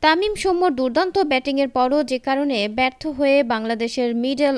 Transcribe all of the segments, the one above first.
তামিম সৌম্যর দুর্দান্ত ব্যাটিংয়ের পরও যে কারণে ব্যর্থ হয়ে বাংলাদেশের মিডল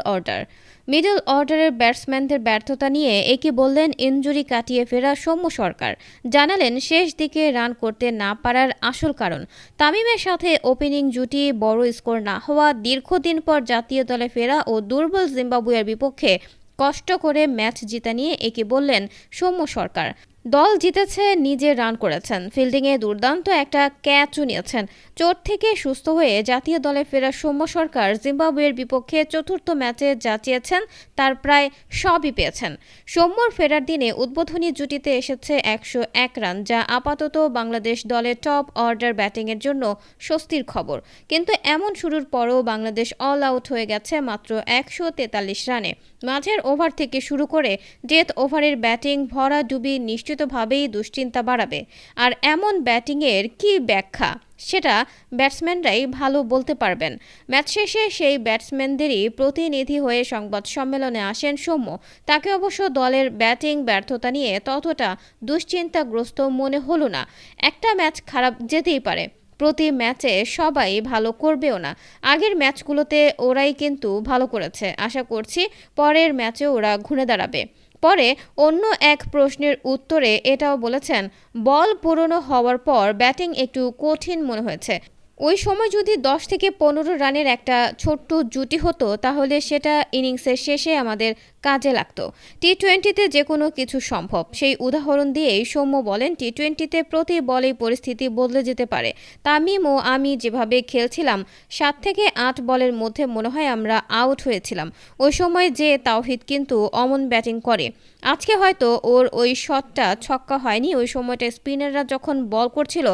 অর্ডারের ব্যাটসম্যানদের ব্যর্থতা নিয়ে একে বললেন ইনজুরি কাটিয়ে ফেরা সৌম্য সরকার। জানালেন শেষ দিকে রান করতে না পারার আসল কারণ তামিমের সাথে ওপেনিং জুটি, বড় স্কোর না হওয়া, দীর্ঘদিন পর জাতীয় দলে ফেরা ও দুর্বল জিম্বাবুয়ের বিপক্ষে কষ্ট করে ম্যাচ জিতা নিয়ে একে বললেন সৌম্য সরকার। দল জিতেছে, নিজে রান করেছেন, ফিল্ডিংয়ে দুর্দান্ত একটা ক্যাচও নিয়েছেন। চোট থেকে সুস্থ হয়ে জাতীয় দলে ফেরা সৌম্য সরকার জিম্বাবুয়ের বিপক্ষে চতুর্থ ম্যাচে যা চেয়েছেন তার প্রায় সবই পেয়েছেন। সৌম্যর ফেরার দিনে উদ্বোধনী জুটিতে এসেছে 101 রান, যা আপাতত বাংলাদেশ দলের টপ অর্ডার ব্যাটিংয়ের জন্য স্বস্তির খবর। কিন্তু এমন শুরুর পরও বাংলাদেশ অল আউট হয়ে গেছে মাত্র 143 রানে। মাঝের ওভার থেকে শুরু করে ডেথ ওভারের ব্যাটিং ভরাডুবি নিশ্চিতভাবেই দুশ্চিন্তা বাড়াবে। আর এমন ব্যাটিংয়ের কী ব্যাখ্যা, সেটা ব্যাটসম্যানরাই ভালো বলতে পারবেন। ম্যাচ শেষে সেই ব্যাটসম্যানদেরই প্রতিনিধি হয়ে সংবাদ সম্মেলনে আসেন সৌম্য। তাকে অবশ্য দলের ব্যাটিং ব্যর্থতা নিয়ে ততটা দুশ্চিন্তাগ্রস্ত মনে হলো না। একটা ম্যাচ খারাপ যেতেই পারে, প্রতি ম্যাচে সবাই ভালো করবেও না। আগের ম্যাচগুলোতে ওরাই কিন্তু ভালো করেছে, আশা করছি পরের ম্যাচে ওরা ঘুরে দাঁড়াবে। পরে অন্য এক প্রশ্নের উত্তরে এটাও বলেছেন, বল পুরনো হওয়ার পর ব্যাটিং একটু কঠিন মনে হয়েছে। ওই সময় যদি 10 থেকে 15 রানের একটা ছোট্ট জুটি হতো তাহলে সেটা ইনিংসের শেষে আমাদের কাজে লাগতো। টি-20তে যে কোনো কিছু সম্ভব, সেই উদাহরণ দিয়েই সৌম্য বলেন, টি-20তে প্রতি বলেই পরিস্থিতি বদলে যেতে পারে। তামিম ও আমি যেভাবে খেলছিলাম 7 থেকে 8 বলের মধ্যে মনে হয় আমরা আউট হয়েছিলাম। ওই সময় যে তাওহিদ কিন্তু অমন ব্যাটিং করে। আজকে হয়তো ওর ওই শটটা ছক্কা হয়নি, ওই সময়টা স্পিনাররা যখন বল করছিল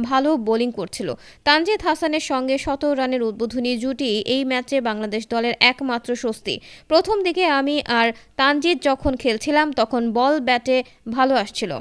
ভালো বোলিং করছিল। তানজিদ হাসানের সঙ্গে 17 রানের উদ্বোধনী জুটি এই ম্যাচে বাংলাদেশ দলের একমাত্র স্বস্তি। প্রথম দিকে আমি আর তানজিদ যখন খেলছিলাম তখন বল ব্যাটে ভালো আসছিল।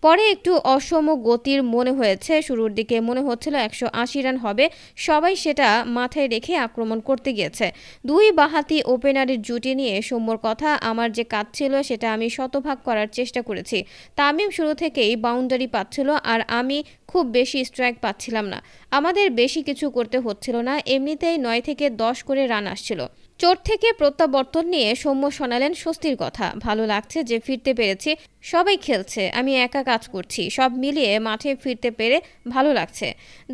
পরে একটু অসম গতির মনে হয়েছে, শুরুর দিকে মনে হচ্ছিল 180 রান হবে, সবাই সেটা মাথায় রেখে আক্রমণ করতে গিয়েছে। দুই বাঁহাতি ওপেনারের জুটি নিয়ে সৌম্যর কথা, আমার যে কাজ ছিল সেটা আমি শতভাগ করার চেষ্টা করেছি। তামিম শুরু থেকেই বাউন্ডারি পাচ্ছিল আর আমি খুব বেশি স্ট্রাইক পাচ্ছিলাম না। আমাদের বেশি কিছু করতে হচ্ছিল না, এমনিতেই 9 থেকে 10 করে রান আসছিল। চোট থেকে প্রত্যাবর্তন নিয়ে সৌম্য শোনালেন স্বস্তির কথা, ভালো লাগছে যে ফিরতে পেরেছি, সবাই খেলছে, আমি একা কাজ করছি, সব মিলিয়ে মাঠে ফিরতে পেরে ভালো লাগছে।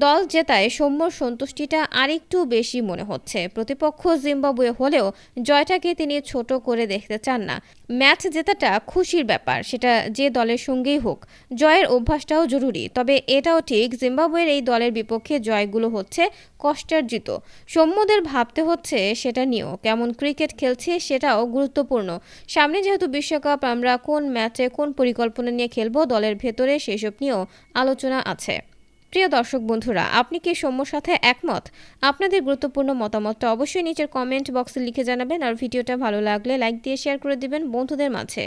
দল জেতায় সৌম্যর সন্তুষ্টিটা আরেকটু বেশি মনে হচ্ছে। প্রতিপক্ষ জিম্বাবুয়ে হলেও জয়টাকে তিনি ছোট করে দেখতে চান না। ম্যাচ জেতাটা খুশির ব্যাপার, সেটা যে দলের সঙ্গেই হোক। জয়ের অভ্যাসটাও জরুরি, তবে এটাও ঠিক জিম্বাবুয়ের এই দলের বিপক্ষে জয়গুলো হচ্ছে কষ্টার্জিত। সৌম্যদের ভাবতে হচ্ছে সেটা নিয়েও, কেমন ক্রিকেট খেলছে সেটাও গুরুত্বপূর্ণ। সামনে যেহেতু বিশ্বকাপ, আমরা কোন ম্যাচে কোন পরিকল্পনা নিয়ে খেলবো দলের ভেতরে সেসব নিয়েও আলোচনা আছে। প্রিয় দর্শক বন্ধুরা, আপনি কি সৌম্যর সাথে একমত? আপনাদের গুরুত্বপূর্ণ মতামতটা অবশ্যই নিচের কমেন্ট বক্সে লিখে জানাবেন। আর ভিডিওটা ভালো লাগলে লাইক দিয়ে শেয়ার করে দিবেন বন্ধুদের মাঝে।